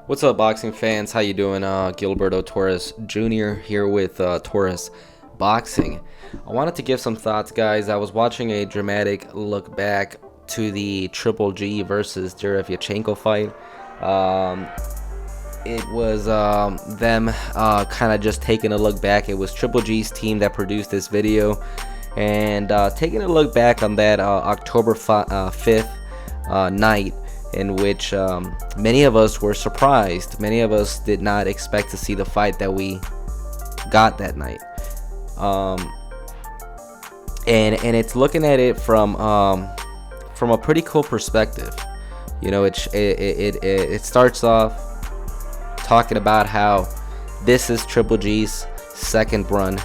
What's up, boxing fans? How you doing? Gilberto Torres Jr. here with Torres Boxing. I wanted to give some thoughts, guys. I was watching a dramatic look back to the Triple G versus Derevyanchenko fight. It was them kind of just taking a look back. It was Triple G's team that produced this video, and taking a look back on that October 5th night, in which many of us were surprised. Many of us did not expect to see the fight that we got that night. And it's looking at it from a pretty cool perspective. You know, it starts off talking about how this is Triple G's second run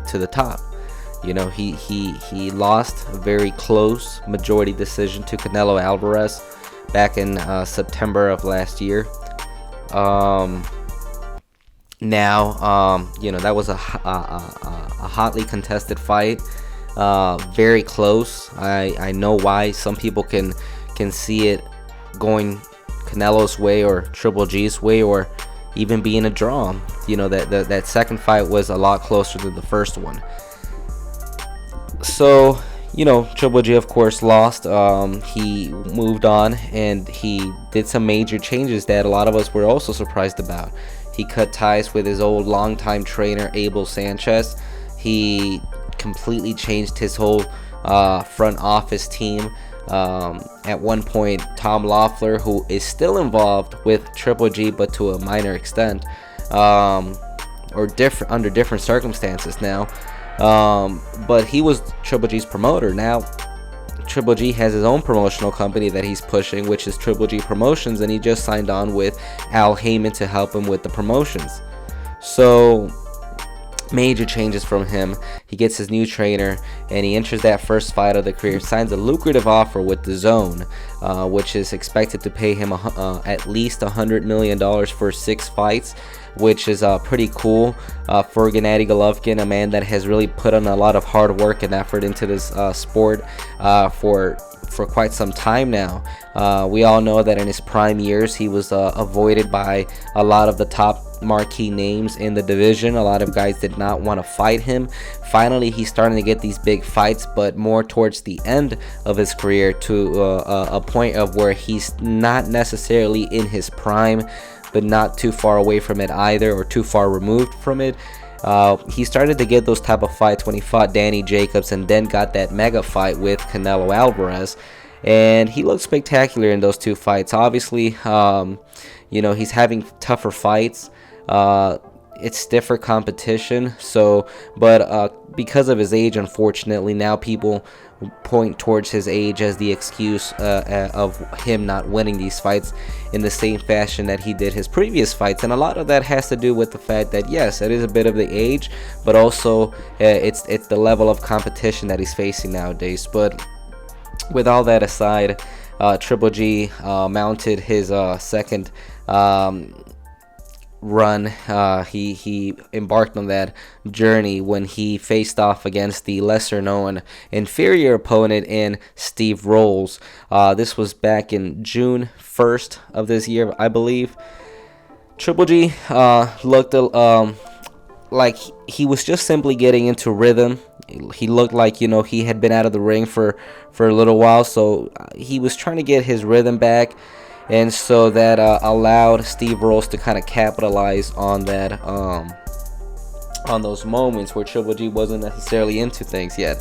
to the top. You know, he lost a very close majority decision to Canelo Alvarez back in September of last year. Now, you know, that was a hotly contested fight, very close. I know why some people can see it going Canelo's way or Triple G's way, or even being a draw. You know, that second fight was a lot closer than the first one. So, you know, Triple G, of course, lost. He moved on, and he did some major changes that a lot of us were also surprised about. He cut ties with his old longtime trainer, Abel Sanchez. He completely changed his whole front office team. At one point, Tom Loeffler, who is still involved with Triple G, but to a minor extent, or under different circumstances now. But he was Triple G's promoter. Now Triple G has his own promotional company that he's pushing, which is Triple G Promotions, and he just signed on with Al Heyman to help him with the promotions. So major changes from him. He gets his new trainer, and he enters that first fight of the career, signs a lucrative offer with DAZN, which is expected to pay him at least $100 million for 6 fights, which is pretty cool for Gennady Golovkin, a man that has really put on a lot of hard work and effort into this sport for quite some time now. We all know that in his prime years, he was avoided by a lot of the top marquee names in the division. A lot of guys did not want to fight him. Finally, he's starting to get these big fights, but more towards the end of his career, to a point of where he's not necessarily in his prime, but not too far away from it either, or too far removed from it. He started to get those type of fights when he fought Danny Jacobs, and then got that mega fight with Canelo Alvarez, and he looked spectacular in those 2 fights. Obviously, you know, he's having tougher fights. It's stiffer competition, so because of his age, unfortunately, now people point towards his age as the excuse of him not winning these fights in the same fashion that he did his previous fights. And a lot of that has to do with the fact that, yes, it is a bit of the age, but also it's the level of competition that he's facing nowadays. But with all that aside, Triple G mounted his second run. He embarked on that journey when he faced off against the lesser known inferior opponent in Steve Rolls. This was back in June 1st of this year, I believe. Triple G looked like he was just simply getting into rhythm. He looked like, you know, he had been out of the ring for a little while, so he was trying to get his rhythm back. And so that allowed Steve Rolls to kind of capitalize on that, on those moments where Triple G wasn't necessarily into things yet.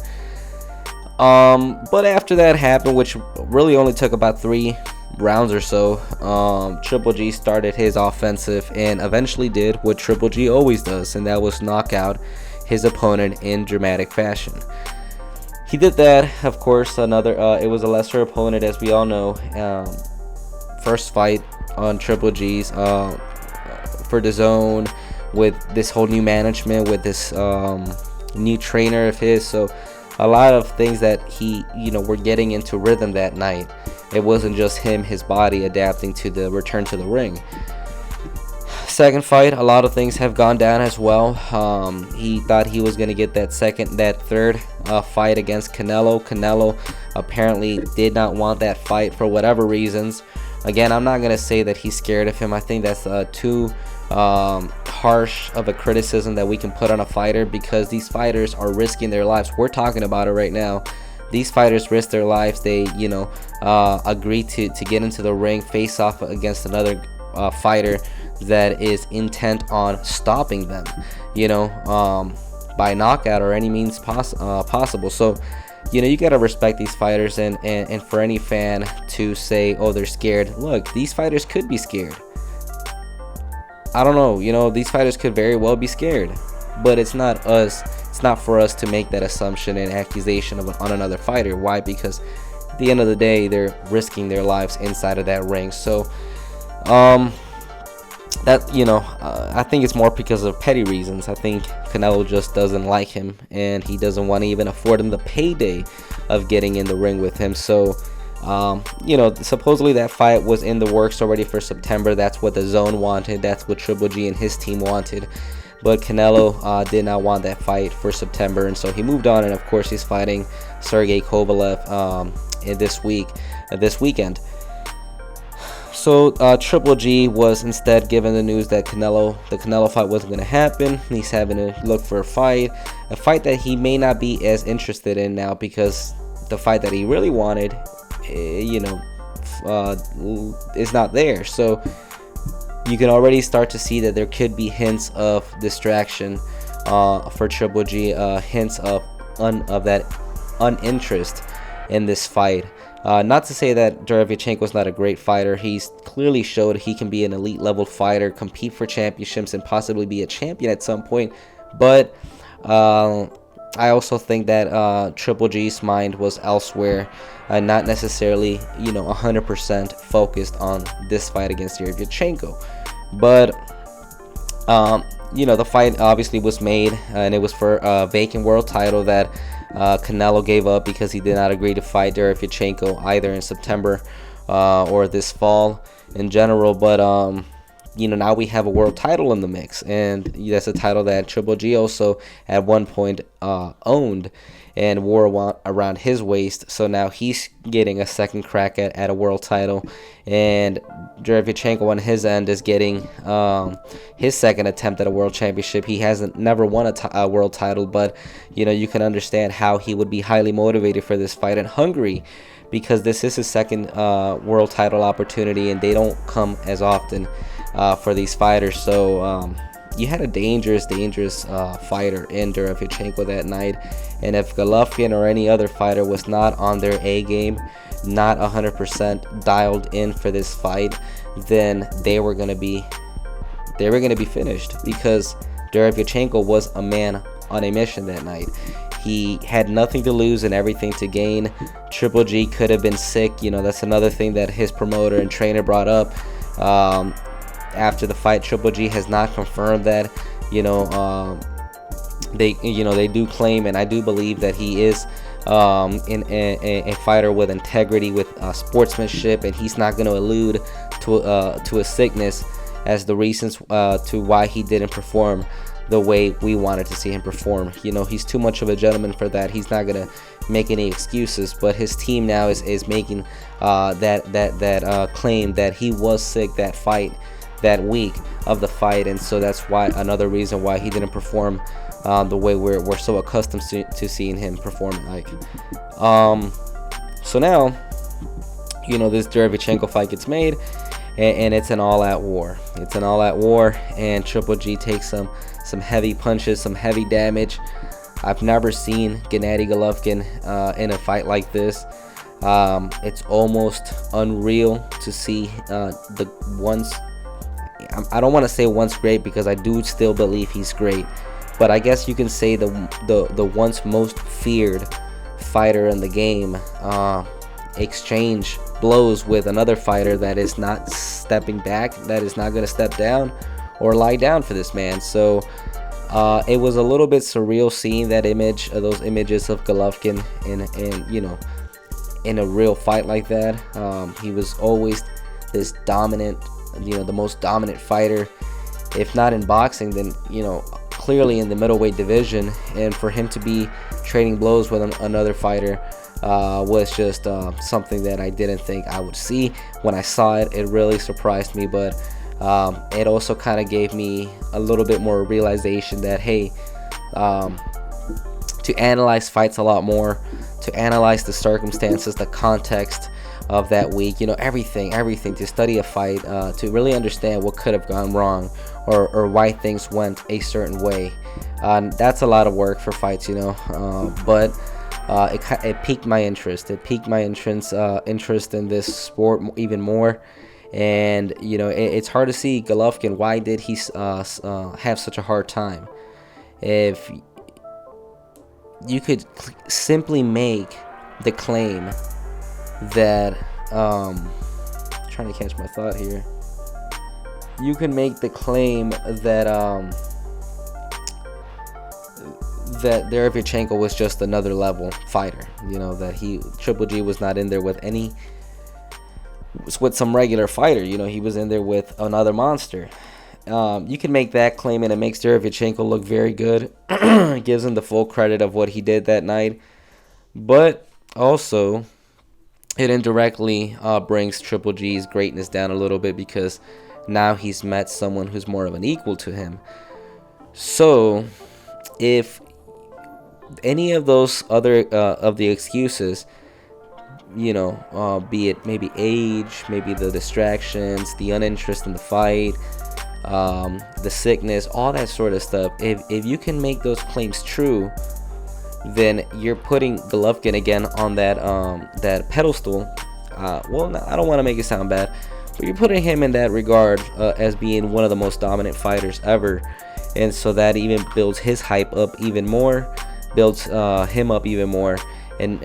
But after that happened, which really only took about 3 rounds or so, Triple G started his offensive and eventually did what Triple G always does, and that was knock out his opponent in dramatic fashion. He did that, of course. It was a lesser opponent, as we all know. First fight on Triple G's for DAZN, with this whole new management, with this new trainer of his. So a lot of things that he, you know, were getting into rhythm that night. It wasn't just him, his body adapting to the return to the ring. Second fight, a lot of things have gone down as well. He thought he was going to get that third fight against Canelo. Canelo apparently did not want that fight for whatever reasons. Again, I'm not gonna say that he's scared of him. I think that's too harsh of a criticism that we can put on a fighter, because these fighters are risking their lives. We're talking about it right now. These fighters risk their lives. They, agree to get into the ring, face off against another fighter that is intent on stopping them, by knockout or any means possible. So, you gotta respect these fighters, and for any fan to say, oh, they're scared, look, these fighters could be scared. I don't know, these fighters could very well be scared, but it's not for us to make that assumption and accusation on another fighter. Why? Because at the end of the day, they're risking their lives inside of that ring. So I think it's more because of petty reasons. I think Canelo just doesn't like him, and he doesn't want to even afford him the payday of getting in the ring with him. So supposedly that fight was in the works already for September. That's what the DAZN wanted. That's what Triple G and his team wanted. But Canelo did not want that fight for September, and so he moved on. And of course, he's fighting Sergey Kovalev this weekend. So Triple G was instead given the news that the Canelo fight wasn't going to happen. He's having to look for a fight that he may not be as interested in now, because the fight that he really wanted, is not there. So you can already start to see that there could be hints of distraction for Triple G, hints of that uninterest in this fight. Not to say that Derevyanchenko is not a great fighter. He's clearly showed he can be an elite level fighter, compete for championships, and possibly be a champion at some point. But I also think that Triple G's mind was elsewhere, not necessarily 100% focused on this fight against Derevyanchenko. But the fight obviously was made, and it was for a vacant world title that Canelo gave up because he did not agree to fight Derevyanchenko either in September or this fall in general. But now we have a world title in the mix, and that's a title that Triple G also at one point owned and wore around his waist. So now he's getting a second crack at a world title, and Derevyanchenko on his end is getting his second attempt at a world championship. He never won a world title, but you can understand how he would be highly motivated for this fight and hungry, because this is his second world title opportunity, and they don't come as often for these fighters. So you had a dangerous fighter in Derevyanchenko that night, and if Golovkin or any other fighter was not on their A game, not 100% dialed in for this fight, then they were gonna be finished, because Derevyanchenko was a man on a mission that night. He had nothing to lose and everything to gain. Triple G could have been sick. That's another thing that his promoter and trainer brought up after the fight. Triple G has not confirmed that. They do claim, and I do believe, that he is a fighter with integrity, with sportsmanship, and he's not going to allude to a sickness as the reasons to why he didn't perform the way we wanted to see him perform. He's too much of a gentleman for that. He's not gonna make any excuses. But his team now is making that claim that he was sick that week of the fight, and so that's why another reason why he didn't perform the way we're so accustomed to seeing him perform. So now this Derevyanchenko fight gets made, and it's an all-out war. And Triple G takes some heavy punches, some heavy damage. I've never seen Gennady Golovkin in a fight like this. It's almost unreal to see the once, I don't want to say once great, because I do still believe he's great, but I guess you can say the once most feared fighter in the game exchange blows with another fighter that is not stepping back, that is not going to step down or lie down for this man. So it was a little bit surreal seeing that image, those images of Golovkin in a real fight like that. He was always this dominant, the most dominant fighter, if not in boxing, then clearly in the middleweight division. And for him to be trading blows with another fighter was just something that I didn't think I would see. When I saw it, it really surprised me, but it also kind of gave me a little bit more realization that, hey, to analyze fights a lot more, to analyze the circumstances, the context of that week, everything, to study a fight, to really understand what could have gone wrong, or why things went a certain way. That's a lot of work for fights, but it piqued my interest. It piqued my interest in this sport even more. And it's hard to see Golovkin. Why did he have such a hard time? If you could simply make the claim that trying to catch my thought here. You can make the claim that that Derevyanchenko was just another level fighter. That Triple G was not in there with some regular fighter. He was in there with another monster. You can make that claim, and it makes Derevyanchenko look very good. It gives him the full credit of what he did that night. But also, it indirectly brings Triple G's greatness down a little bit, because now he's met someone who's more of an equal to him. So, if any of those other of the excuses, be it maybe age, maybe the distractions, the uninterest in the fight, the sickness, all that sort of stuff, if you can make those claims true, then you're putting Golovkin again on that pedestal. Well, I don't want to make it sound bad, but you're putting him in that regard as being one of the most dominant fighters ever. And so that even builds his hype up even more, builds him up even more. And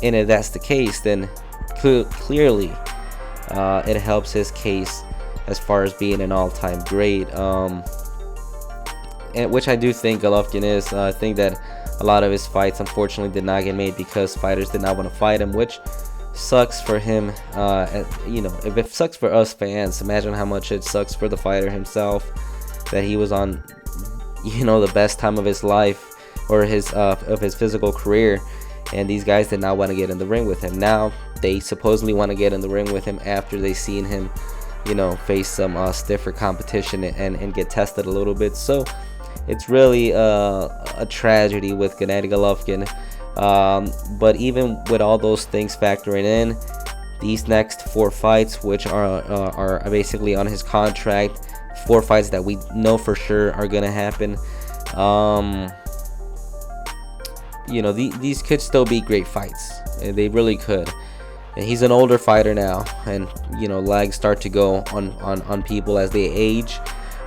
if that's the case, then clearly it helps his case as far as being an all-time great. And which I do think Golovkin is. I think that a lot of his fights unfortunately did not get made because fighters did not want to fight him, which sucks for him. If it sucks for us fans, imagine how much it sucks for the fighter himself, that he was on the best time of his life, or his physical career, and these guys did not want to get in the ring with him. Now they supposedly want to get in the ring with him after they seen him face some stiffer competition and get tested a little bit. So it's really a tragedy with Gennady Golovkin. But even with all those things factoring in, these next 4 fights, which are basically on his contract, 4 fights that we know for sure are gonna happen, these could still be great fights. They really could. And he's an older fighter now, and legs start to go on people as they age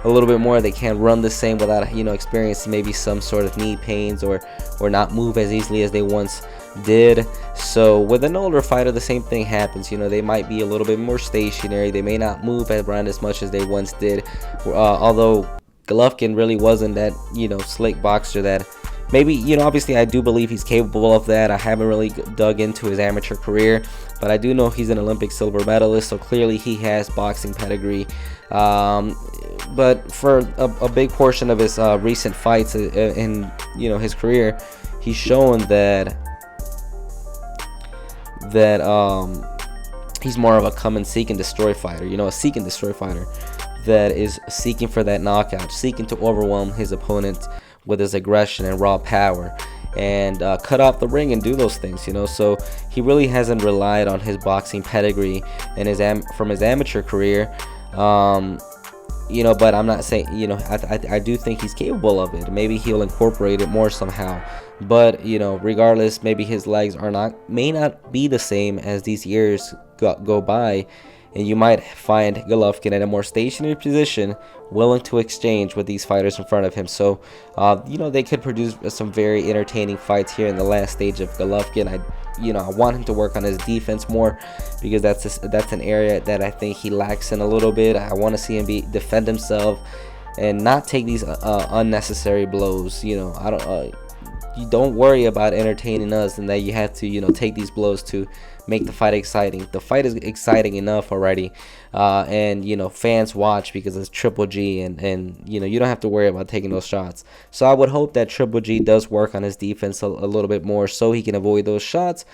a little bit more. They can't run the same without experiencing maybe some sort of knee pains, or not move as easily as they once did. So with an older fighter, the same thing happens. They might be a little bit more stationary. They may not move around as much as they once did. Although Golovkin really wasn't that slick boxer that maybe, obviously I do believe he's capable of that. I haven't really dug into his amateur career, but I do know he's an Olympic silver medalist, so clearly he has boxing pedigree. But for a big portion of his recent fights in his career, he's shown that he's more of a come and seek and destroy fighter, a seek and destroy fighter that is seeking for that knockout, seeking to overwhelm his opponent with his aggression and raw power, and cut off the ring and do those things. So he really hasn't relied on his boxing pedigree and from his amateur career. But I'm not saying, I do think he's capable of it. Maybe he'll incorporate it more somehow. But regardless, maybe his legs may not be the same as these years go by, and you might find Golovkin in a more stationary position, willing to exchange with these fighters in front of him. So, they could produce some very entertaining fights here in the last stage of Golovkin. I want him to work on his defense more, because that's an area that I think he lacks in a little bit. I want to see him defend himself and not take these unnecessary blows. You don't worry about entertaining us, and that you have to take these blows to make the fight exciting. The fight is exciting enough already, and you know, fans watch because it's Triple G, and you know, you don't have to worry about taking those shots. So I would hope that Triple G does work on his defense a little bit more so he can avoid those shots,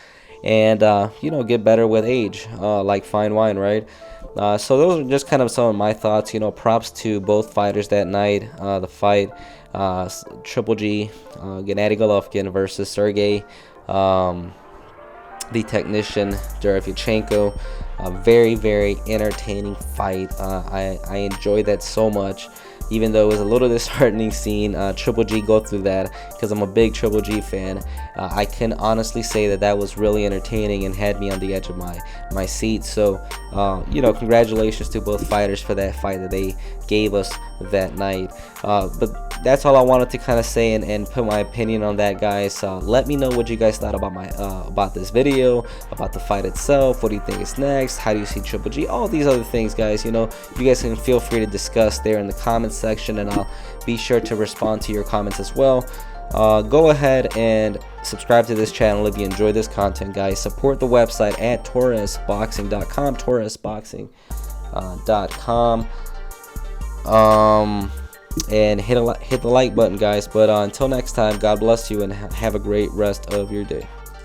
and you know, get better with age, like fine wine, right? So those are just kind of some of my thoughts. You know, props to both fighters that night. The fight, Triple G, Gennady Golovkin versus Sergey, the technician, Derevyanchenko. A very, very entertaining fight. I enjoyed that so much, even though it was a little disheartening seeing Triple G go through that, because I'm a big Triple G fan. I can honestly say that that was really entertaining and had me on the edge of my seat. So you know, congratulations to both fighters for that fight that they gave us that night. But that's all I wanted to kind of say and put my opinion on that, guys. Let me know what you guys thought about my about this video, about the fight itself. What do you think is next? How do you see Triple G? All these other things, guys. You know, you guys can feel free to discuss there in the comments section, and I'll be sure to respond to your comments as well. Go ahead and subscribe to this channel if you enjoy this content, guys. Support the website at torresboxing.com, torresboxing.com. And hit the like button, guys. But until next time, God bless you and have a great rest of your day.